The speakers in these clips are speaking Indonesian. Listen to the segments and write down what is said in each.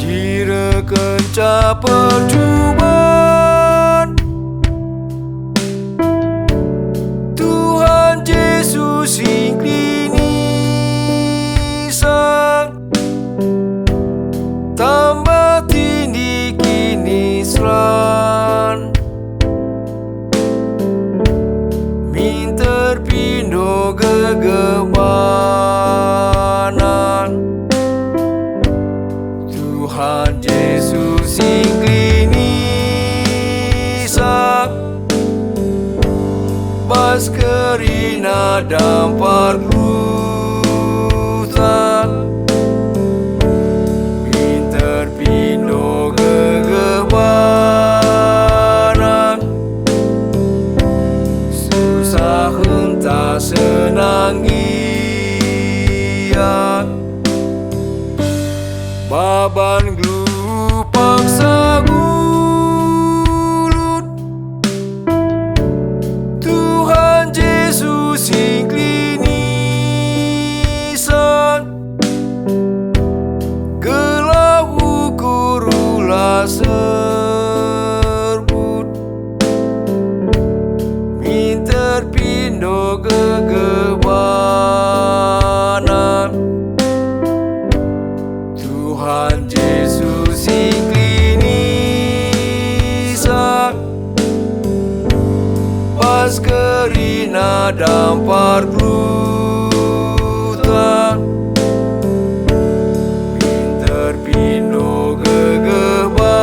Direkenca percobaan, Tuhan Yesus ingkrini sang tambah tinggi kini selan minter pindo gegebanan. Tuhan Yesus ingkrini sang bas kerina dampar lutan minter pindo gegebanan susah hentah senangian baban glupang sagulut. Tuhan Yesus ingkrini sang gelah ukur ulah serbut minter pindo gegebanan. Tuhan Yesus ingkrini sang pas kerina dampar glutang minter pindo gegebanan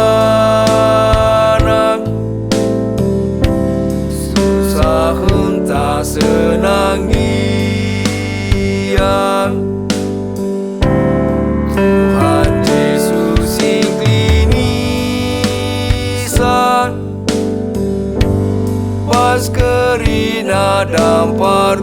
susah hentah senangian. Tuhan Yesus ingkrini sang pas kerina dampar